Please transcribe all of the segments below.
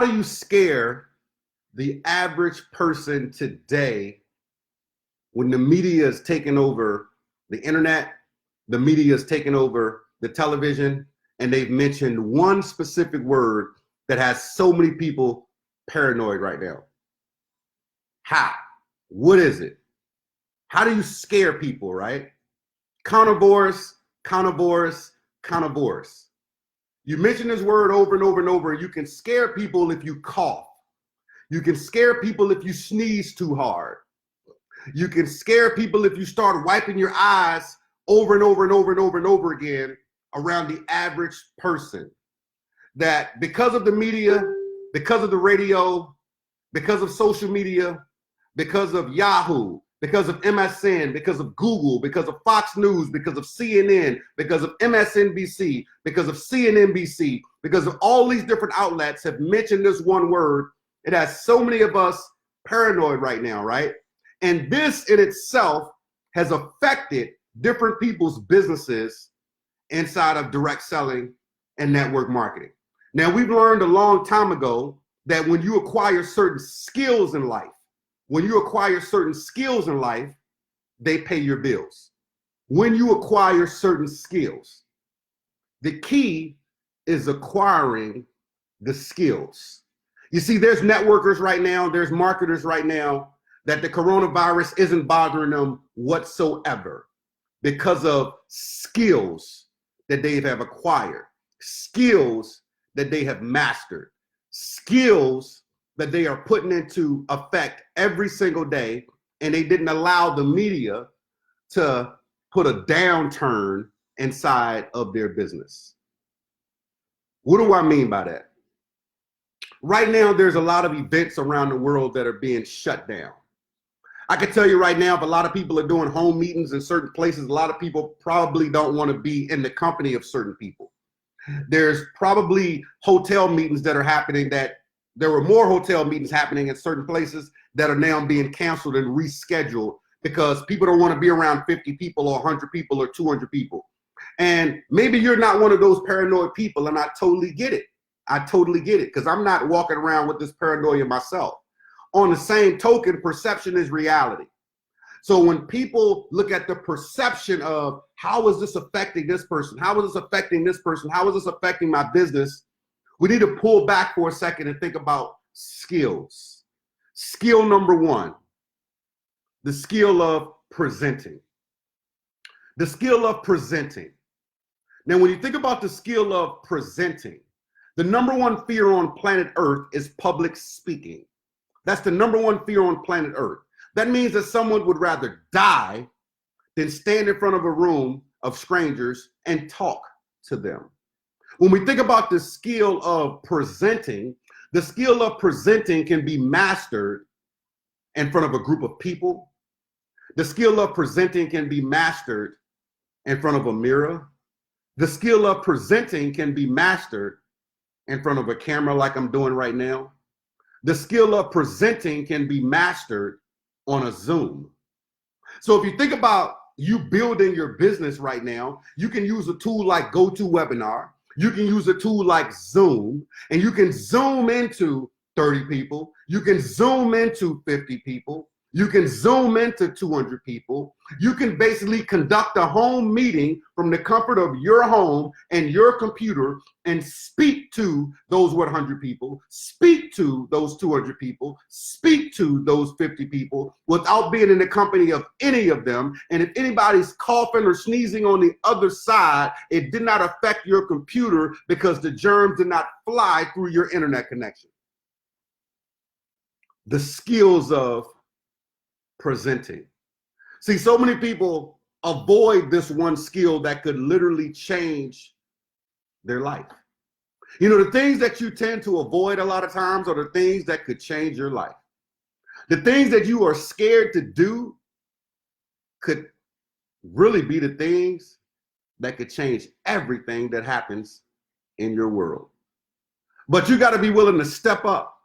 do you scare the average person today when the media is taking over the internet, the media is taking over the television, and they've mentioned one specific word that has so many people paranoid right now? How? What is it? How do you scare people, right? Carnivores, carnivores, carnivores. You mention this word over and over and over. You can scare people if you cough. You can scare people if you sneeze too hard. You can scare people if you start wiping your eyes over and over and over and over and over again around the average person. That because of the media, because of the radio, because of social media, because of Yahoo, because of MSN, because of Google, because of Fox News, because of CNN, because of MSNBC, because of CNNBC, because of all these different outlets have mentioned this one word, it has so many of us paranoid right now, right? And this in itself has affected different people's businesses inside of direct selling and network marketing. Now, we've learned a long time ago that when you acquire certain skills in life, they pay your bills. When you acquire certain skills, the key is acquiring the skills. You see, there's networkers right now, there's marketers right now that the coronavirus isn't bothering them whatsoever because of skills that they have acquired, skills that they have mastered, skills that they are putting into effect every single day, and they didn't allow the media to put a downturn inside of their business. What do I mean by that? Right now, there's a lot of events around the world that are being shut down. I can tell you right now, if a lot of people are doing home meetings in certain places, a lot of people probably don't want to be in the company of certain people. There's probably hotel meetings that are happening that there were more hotel meetings happening in certain places that are now being canceled and rescheduled because people don't want to be around 50 people or 100 people or 200 people. And maybe you're not one of those paranoid people, and I totally get it. Because I'm not walking around with this paranoia myself. On the same token, perception is reality. So when people look at the perception of how is this affecting this person? How is this affecting this person? How is this affecting my business? We need to pull back for a second and think about skills. Skill number one, the skill of presenting. The skill of presenting. Now, when you think about the skill of presenting, the number one fear on planet Earth is public speaking. That's the number one fear on planet Earth. That means that someone would rather die than stand in front of a room of strangers and talk to them. When we think about the skill of presenting, the skill of presenting can be mastered in front of a group of people. The skill of presenting can be mastered in front of a mirror. The skill of presenting can be mastered in front of a camera like I'm doing right now. The skill of presenting can be mastered on a Zoom. So if you think about you building your business right now, you can use a tool like GoToWebinar. You can use a tool like Zoom, and you can zoom into 30 people. You can zoom into 50 people. You can zoom into 200 people. You can basically conduct a home meeting from the comfort of your home and your computer and speak to those 100 people, speak to those 200 people, speak to those 50 people without being in the company of any of them. And if anybody's coughing or sneezing on the other side, it did not affect your computer because the germs did not fly through your internet connection. The skills of presenting. See, so many people avoid this one skill that could literally change their life. You know, the things that you tend to avoid a lot of times are the things that could change your life. The things that you are scared to do could really be the things that could change everything that happens in your world. But you got to be willing to step up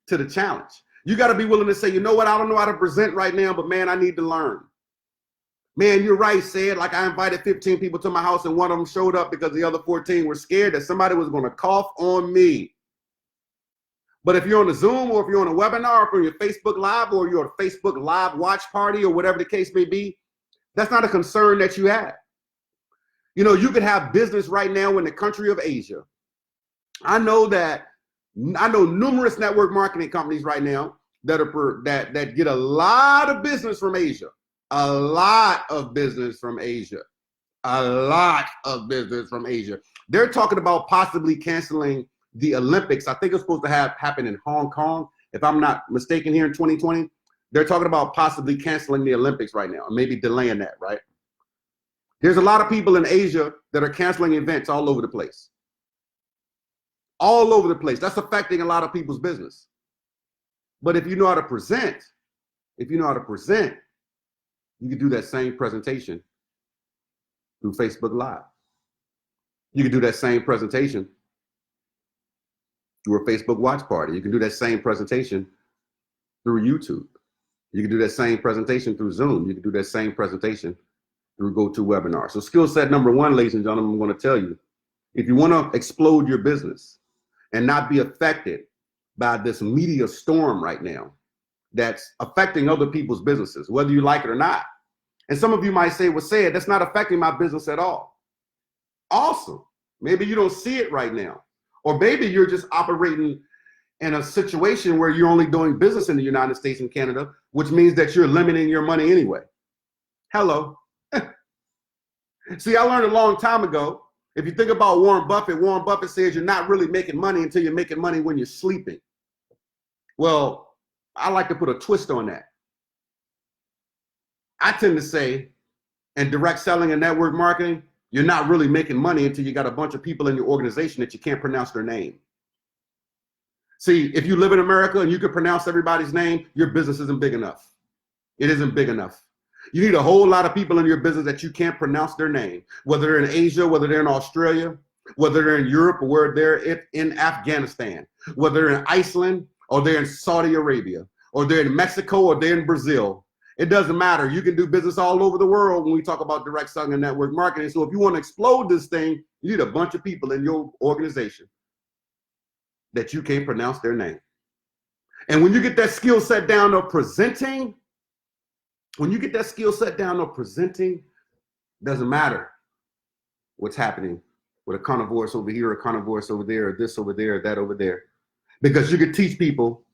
to the challenge. You got to be willing to say, you know what, I don't know how to present right now, but man, I need to learn. Man, you're right, Sid. Like I invited 15 people to my house and one of them showed up because the other 14 were scared that somebody was going to cough on me. But if you're on a Zoom or if you're on a webinar or if you're on your Facebook Live or you're on a Facebook Live watch party or whatever the case may be, that's not a concern that you have. You know, you could have business right now in the country of Asia. I know numerous network marketing companies right now that get a lot of business from Asia. A lot of business from Asia. A lot of business from Asia. They're talking about possibly canceling the Olympics. I think it's supposed to happen in Hong Kong, if I'm not mistaken, here in 2020. They're talking about possibly canceling the Olympics right now, and maybe delaying that, right? There's a lot of people in Asia that are canceling events all over the place. All over the place. That's affecting a lot of people's business. But if you know how to present, you can do that same presentation through Facebook Live. You can do that same presentation through a Facebook watch party. You can do that same presentation through YouTube. You can do that same presentation through Zoom. You can do that same presentation through GoToWebinar. So skill set number one, ladies and gentlemen, I'm going to tell you, if you want to explode your business and not be affected by this media storm right now that's affecting other people's businesses, whether you like it or not. And some of you might say, well, Sid, that's not affecting my business at all. Awesome. Maybe you don't see it right now. Or maybe you're just operating in a situation where you're only doing business in the United States and Canada, which means that you're limiting your money anyway. Hello. See, I learned a long time ago, if you think about Warren Buffett says you're not really making money until you're making money when you're sleeping. Well, I like to put a twist on that. I tend to say, in direct selling and network marketing, you're not really making money until you got a bunch of people in your organization that you can't pronounce their name. See, if you live in America and you can pronounce everybody's name, your business isn't big enough. It isn't big enough. You need a whole lot of people in your business that you can't pronounce their name, whether they're in Asia, whether they're in Australia, whether they're in Europe, or whether they're in Afghanistan, whether they're in Iceland, or they're in Saudi Arabia, or they're in Mexico, or they're in Brazil. It doesn't matter. You can do business all over the world when we talk about direct selling and network marketing. So if you want to explode this thing, you need a bunch of people in your organization that you can't pronounce their name. And when you get that skill set down of presenting, doesn't matter what's happening with a carnivorous over here, a carnivorous over there, or this over there, or that over there. Because you can teach people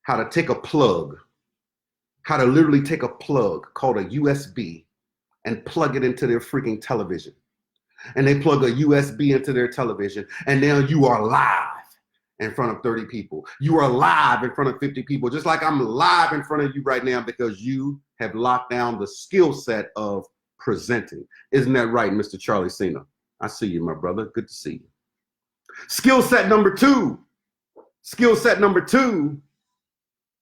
how to take a plug, how to literally take a plug called a USB and plug it into their freaking television. And they plug a USB into their television, and now you are live in front of 30 people. You are live in front of 50 people, just like I'm live in front of you right now, because you have locked down the skill set of presenting. Isn't that right, Mr. Charlie Cena? I see you, my brother. Good to see you. Skill set number two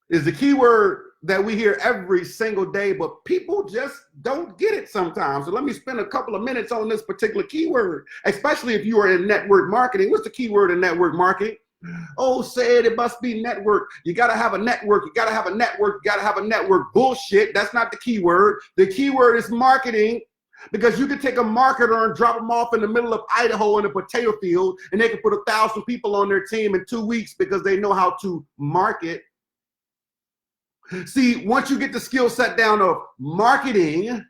is the keyword that we hear every single day, but people just don't get it sometimes. So let me spend a couple of minutes on this particular keyword, especially if you are in network marketing. What's the keyword in network marketing? Oh, said it must be network. You got to have a network. You got to have a network. You got to have a network. Bullshit. That's not the keyword. The keyword is marketing, because you can take a marketer and drop them off in the middle of Idaho in a potato field, and they can put 1,000 people on their team in 2 weeks because they know how to market. See, once you get the skill set down of marketing,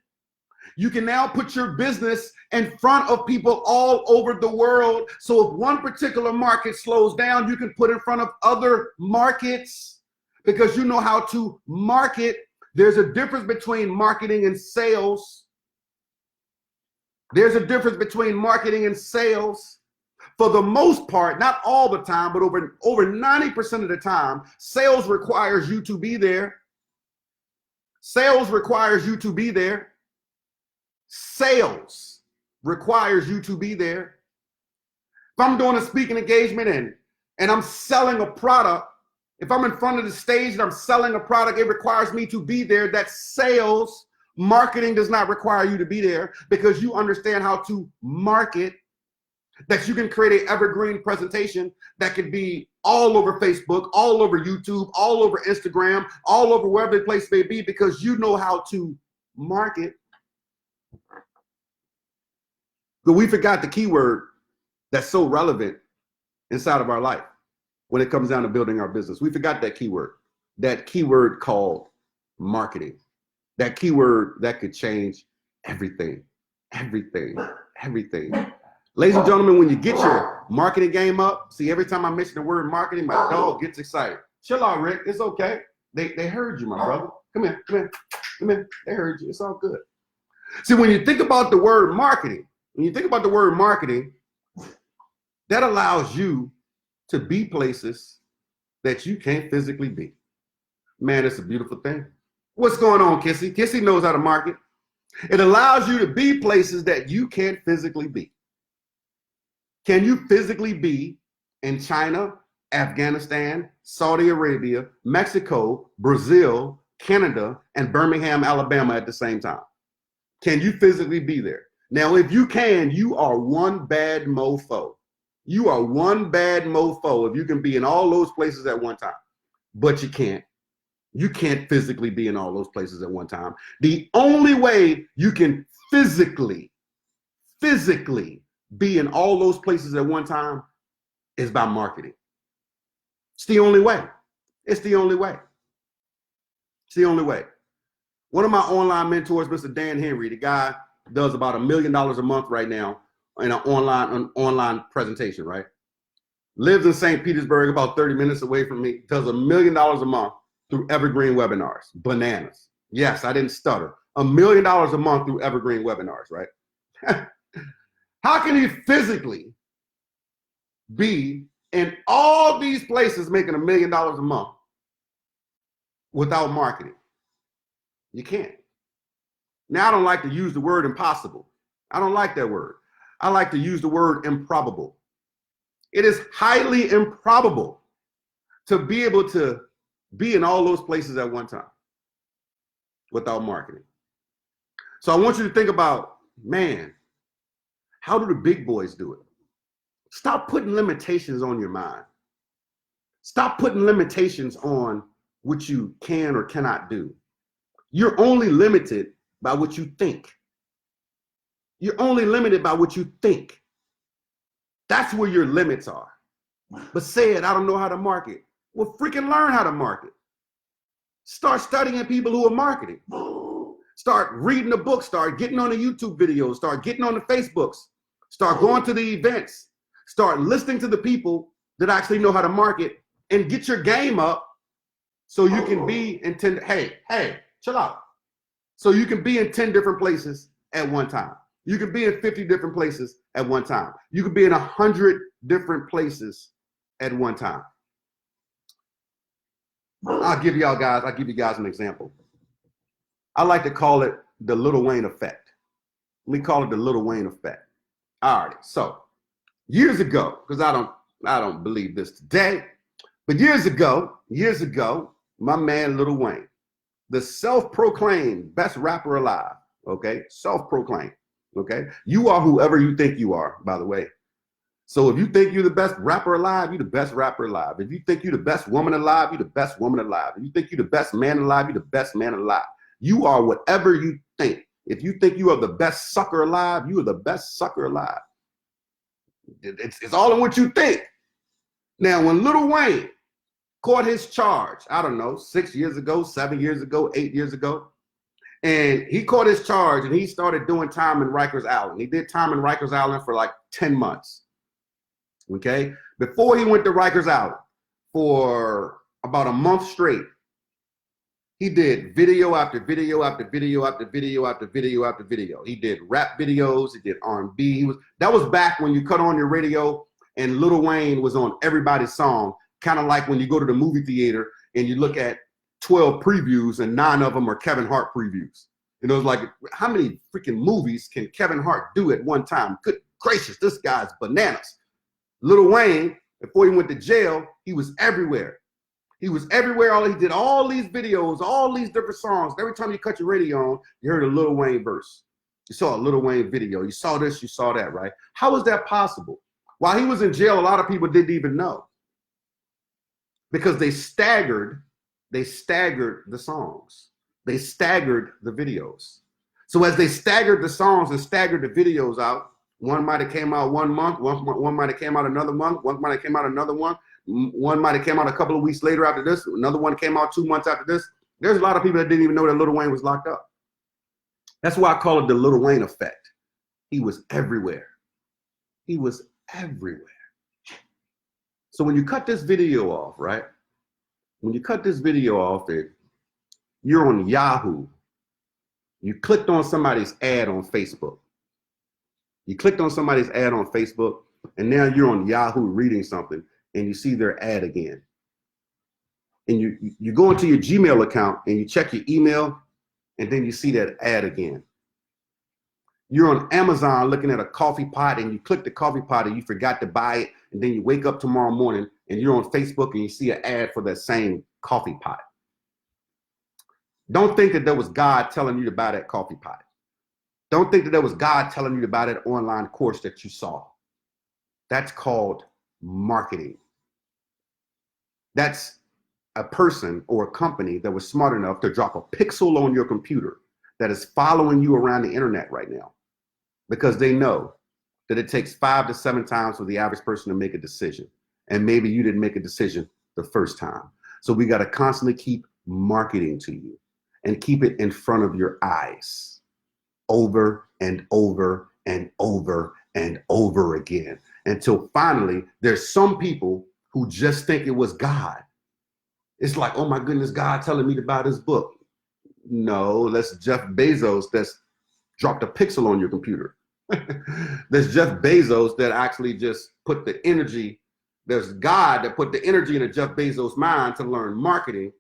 you can now put your business in front of people all over the world. So if one particular market slows down, you can put in front of other markets because you know how to market. There's a difference between marketing and sales. There's a difference between marketing and sales. For the most part, not all the time, but over 90% of the time, sales requires you to be there. Sales requires you to be there. Sales requires you to be there. If I'm doing a speaking engagement and I'm selling a product, if I'm in front of the stage and I'm selling a product, it requires me to be there. That's sales. Marketing does not require you to be there because you understand how to market, that you can create an evergreen presentation that could be all over Facebook, all over YouTube, all over Instagram, all over wherever the place may be, because you know how to market. But we forgot the keyword that's so relevant inside of our life. when it comes down to building our business. We forgot that keyword called marketing. That keyword that could change everything. Ladies and gentlemen, when you get your marketing game up, see, every time I mention the word marketing, my dog gets excited. Chill out, Rick. It's okay. They heard you, my brother. Come here. They heard you. It's all good. See, when you think about the word marketing, that allows you to be places that you can't physically be. Man, it's a beautiful thing. What's going on, Kissy? Kissy knows how to market. It allows you to be places that you can't physically be. Can you physically be in China, Afghanistan, Saudi Arabia, Mexico, Brazil, Canada, and Birmingham, Alabama at the same time? Can you physically be there? Now, if you can, you are one bad mofo. You are one bad mofo if you can be in all those places at one time. But you can't. You can't physically be in all those places at one time. The only way you can physically be in all those places at one time is by marketing. It's the only way. It's the only way. One of my online mentors, Mr. Dan Henry, the guy does about $1 million a month right now in an online presentation, right? Lives in St. Petersburg, about 30 minutes away from me, does $1 million a month through evergreen webinars. Bananas. Yes, I didn't stutter. $1 million a month through evergreen webinars, right? How can he physically be in all these places making $1 million a month without marketing? You can't. Now, I don't like to use the word impossible. I don't like that word. I like to use the word improbable. It is highly improbable to be able to be in all those places at one time without marketing. So I want you to think about, man, how do the big boys do it? Stop putting limitations on your mind. Stop putting limitations on what you can or cannot do. You're only limited by what you think. You're only limited by what you think. That's where your limits are. But say it, I don't know how to market. Well, freaking learn how to market. Start studying people who are marketing. Start reading the book, start getting on the YouTube videos, start getting on the Facebooks, start going to the events, start listening to the people that actually know how to market, and get your game up so you can be in 10, hey, chill out. So you can be in 10 different places at one time. You can be in 50 different places at one time. You can be in 100 different places at one time. I'll give you guys an example. I like to call it the Lil Wayne effect. We call it the Lil Wayne effect. All right, so years ago, because I don't believe this today, but years ago, my man Lil Wayne, the self-proclaimed best rapper alive, okay? Self-proclaimed, okay? You are whoever you think you are, by the way. So if you think you're the best rapper alive, you're the best rapper alive. If you think you're the best woman alive, you're the best woman alive. If you think you're the best man alive, you're the best man alive. You are whatever you think. If you think you are the best sucker alive, you are the best sucker alive. It's all in what you think. Now, when Lil Wayne caught his charge, I don't know, 6 years ago, 7 years ago, 8 years ago, and he caught his charge and he started doing time in Rikers Island. He did time in Rikers Island for like 10 months. Okay? Before he went to Rikers Island for about a month straight, he did video after video after video after video after video after video. He did rap videos, he did R&B. That was back when you cut on your radio and Lil Wayne was on everybody's song, kind of like when you go to the movie theater and you look at 12 previews and 9 of them are Kevin Hart previews. You know, it's like, how many freaking movies can Kevin Hart do at one time? Good gracious, this guy's bananas. Lil Wayne, before he went to jail, he was everywhere. He was everywhere. He did all these videos, all these different songs. Every time you cut your radio on, you heard a Lil Wayne verse. You saw a Lil Wayne video. You saw this, you saw that, right? How is that possible? While he was in jail, a lot of people didn't even know. Because they staggered the songs. They staggered the videos. So as they staggered the songs and staggered the videos out, one might have came out 1 month, one might have came out another month, one might have came out another one. one might have came out a couple of weeks later after this. Another one came out 2 months after this. There's a lot of people that didn't even know that Lil Wayne was locked up. That's why I call it the Lil Wayne effect. He was everywhere. He was everywhere. So when you cut this video off, right? When you cut this video off, you're on Yahoo. You clicked on somebody's ad on Facebook. You clicked on somebody's ad on Facebook, and now you're on Yahoo reading something, and you see their ad again. And you go into your Gmail account, and you check your email, and then you see that ad again. You're on Amazon looking at a coffee pot, and you click the coffee pot, and you forgot to buy it, and then you wake up tomorrow morning, and you're on Facebook, and you see an ad for that same coffee pot. Don't think that was God telling you to buy that coffee pot. Don't think that was God telling you to buy that online course that you saw. That's called marketing. That's a person or a company that was smart enough to drop a pixel on your computer that is following you around the internet right now, because they know that it takes 5 to 7 times for the average person to make a decision. And maybe you didn't make a decision the first time. So we got to constantly keep marketing to you and keep it in front of your eyes over and over and over and over again, until finally there's some people who just think it was God. It's like, oh my goodness, God telling me to buy this book. No, that's Jeff Bezos that's dropped a pixel on your computer. There's Jeff Bezos that actually just put the energy. There's God that put the energy into Jeff Bezos' mind to learn marketing,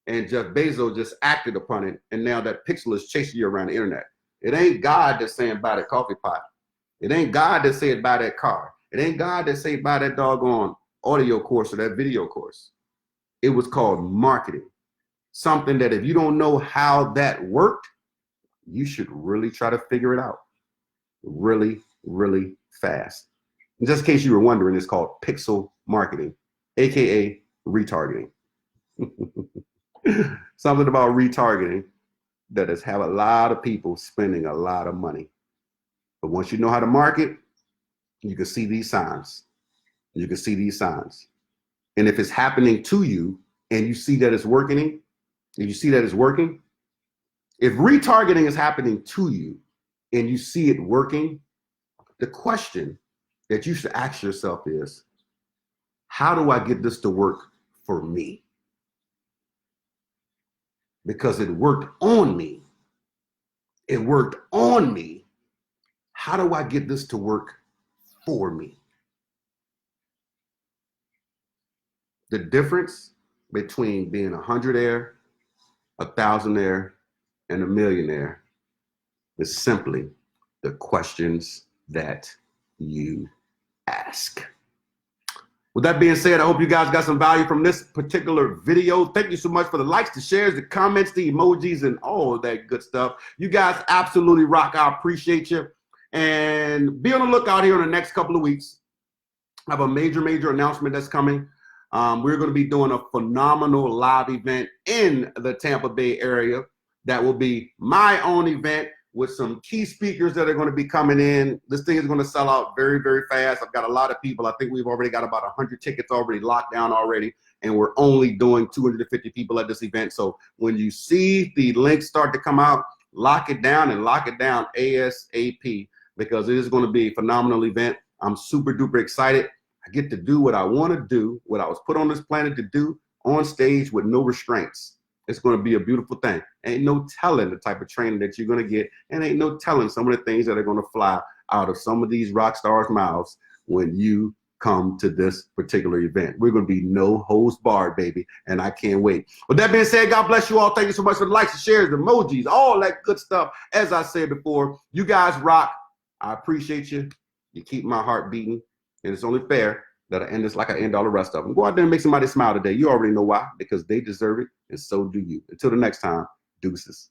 and Jeff Bezos just acted upon it, and now that pixel is chasing you around the internet. It ain't God that's saying buy that coffee pot. It ain't God that said buy that car. It ain't God that said buy that doggone audio course or that video course. It was called marketing. Something that if you don't know how that worked, you should really try to figure it out really, really fast. And just in case you were wondering, it's called pixel marketing, AKA retargeting. Something about retargeting that has have a lot of people spending a lot of money. But once you know how to market, you can see these signs. You can see these signs. And if it's happening to you and you see that it's working, if retargeting is happening to you and you see it working, the question that you should ask yourself is, how do I get this to work for me? Because it worked on me. It worked on me. How do I get this to work for me? The difference between being a 100-aire, a 1,000-aire, and a millionaire is simply the questions that you ask. With that being said, I hope you guys got some value from this particular video. Thank you so much for the likes, the shares, the comments, the emojis, and all of that good stuff. You guys absolutely rock. I appreciate you. And be on the lookout here in the next couple of weeks. I have a major announcement that's coming. We're going to be doing a phenomenal live event in the Tampa Bay area. That will be my own event with some key speakers that are going to be coming in. This thing is going to sell out very, very fast. I've got a lot of people. I think we've already got about 100 tickets already locked down already, and we're only doing 250 people at this event. So when you see the links start to come out, lock it down and lock it down ASAP, because it is going to be a phenomenal event. I'm super duper excited. I get to do what I want to do, what I was put on this planet to do, on stage with no restraints. It's going to be a beautiful thing. Ain't no telling the type of training that you're going to get, and ain't no telling some of the things that are going to fly out of some of these rock stars' mouths when you come to this particular event. We're going to be no holds barred, baby, and I can't wait. With that being said, God bless you all. Thank you so much for the likes, the shares, the emojis, all that good stuff. As I said before, you guys rock. I appreciate you. You keep my heart beating, and it's only fair that I end this like I end all the rest of them. Go out there and make somebody smile today. You already know why, because they deserve it, and so do you. Until the next time, deuces.